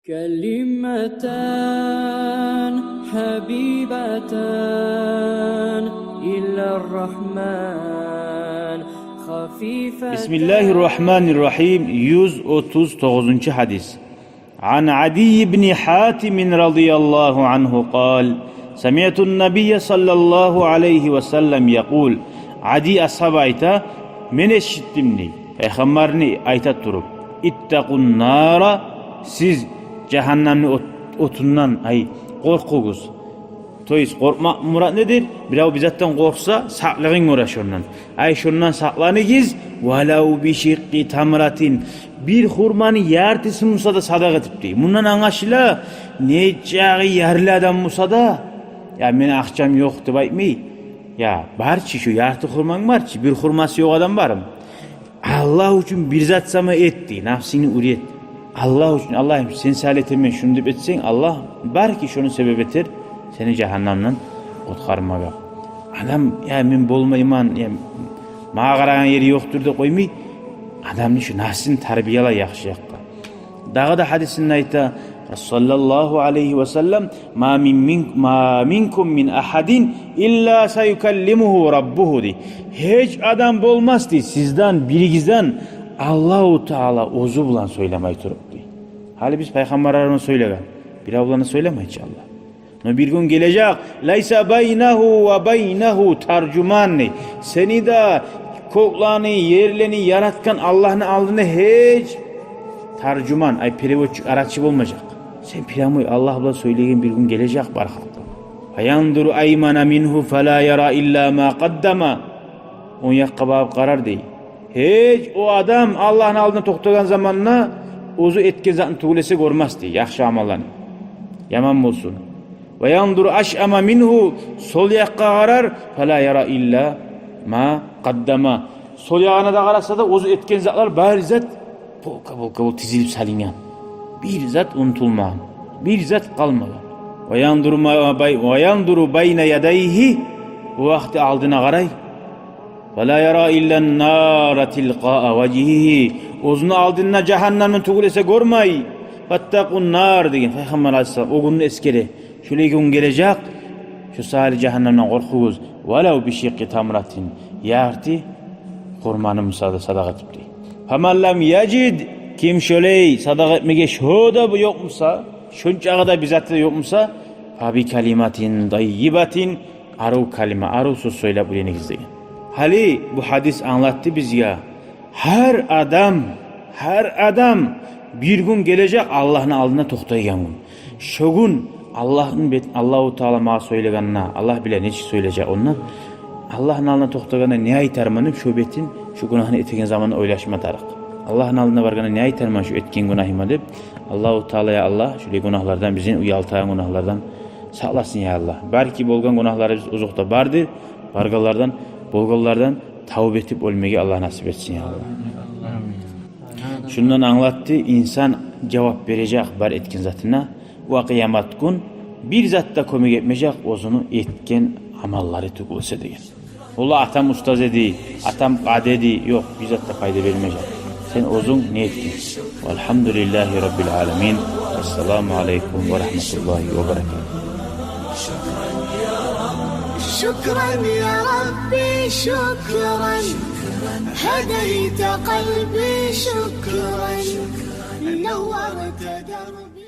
كلمتان حبيبتان إلى الرحمن خفيفتان. Bismillahirrahmanirrahim. 139. hadis. An Adi ibn Hatim radıyallahu anhu قال سمعت النبي صلى الله عليه وسلم يقول. Adi ashab ayta, men eşittim ni peygamberni ayta turup, ittaqun nara, siz cehennemni otundan korkuguz. Toyuz korkmak murat nedir? Birao bizattan korksa saklığın uğraş ondan. Şundan saklanıgiz. Velav bi şiqqi tamratin. Bir hurmanın yartısı musa da sadaka etipti. Bundan anlaşıla necağı yerli adam musa da, ya men akşam yok deb aytmay. Ya barçı şu yartı hurman barçı. Bir hurması yok adam varım. Allah için bir zat sana etti. Nafsini uriyet. Allah için, Allah'ım sen saletime şunu deyip etsen, Allah bar ki şunu sebep etir, seni cehennemden kurtarmaga. Adam ya men bolmayman, ya mağa qaragan yeri yoktur da koymay, adamni şu nafsini tarbiyala yaxşı yakka. Dağı da hadisinde ayta sallallahu aleyhi ve sellem ma minkum min ahadin illa sayukallimuhu rabbuhu di. Hiç adam bolmaz di sizden birigizden Allahu Teala ozu bulan söylemey turup di. Hali biz peygamberlerine söylegan. Bir avlanı söylemey inşallah. No bir gün gelecek. Laysa baynahu ve baynahu tercümanni. Seni de koklarını, yerlerini yaratkan Allah'ın aldığında hiç tercüman, perevotçuk, araççı olmayacak. Sen piramoy Allah bile söyleyeceğin bir gün gelecek barkakta. Hayanduru aymana minhu fela yara illa ma qaddama. On yakka bağıp karar değil. Hiç o adam Allah'ın aldığına toktagan zamanına ozu etken zatın tuğlesi görmez diye. Yaxşı amallarını. Yaman olsun. Ve yanduru aş'ama minhu, sol yakka karar fela yara illa ma qaddama. Sol yağına da karasa da ozu etken zatlar bari zat polka tizilip salingan. Bir zat unutulmagan. Bir zat kalmagan. Ve yanduru bayna yadayhi, o vakti aldığına karay وَلَا يَرَى إِلَّا النَّارَ تِلْقَاءَ وَجِهِهِ. Ozunu aldığında cehennemin tuğulese görmey. فَاتَّقُوا النَّارِ deyin. Peygamber Aleyhisselam o günün eskeri. Şöyle gün gelecek. Şu sahili cehennemden korkuyuz. وَلَوْ بِشِقِّ تَمْرَةٍ. Yarti kurmanı müsaade sadaka etipti. فَمَنْ لَمْ يَجِدْ. Kim şöyle sadaka etmeye şoda bu yok musa, şuncağı da bizzat yok musa, فَبِ كَلِمَةٍ دَيِّبَةٍ. Aru kalime, aru söz söyle bu yeni gizleyin. Hali bu hadis anlattı biz ya. Her adam bir gün gelecek Allah'ın aldığına toktaygan gün. Şu gün Allahu Teala ma söyleganna, Allah bile ne söyleyecek onunla. Allah'ın aldığına toktaganna ne aytarmanıp şu betin şu günahını etken zamanı oylaşma tarık. Allah'ın aldığına vargana ne aytarman şu etken günahıma deyip Allahu Teala'ya Allah şöyle günahlardan bizi uyaltayan günahlardan sağlasın ya Allah. Belki bolgan günahları biz uzakta bardır. Bargalardan bolgallardan tavbe etip ölmeye Allah nasip etsin ya Allah. Şundan anlattı, insan cevap verecek bar etkin zatına. Ve kıyamet gün bir zatta komik etmeyecek, ozunu etken amalları tükülse deyin. Allah atam ustaz edi, atam kade edi, yok bir zatta fayda vermeyecek. Sen ozun ne etkin? Velhamdülillahi Rabbil alemin. Esselamu aleyküm ve rahmetullahi ve berekatuhu. شكرا يا ربي شكرا هديت قلبي شكرا نورت دربي.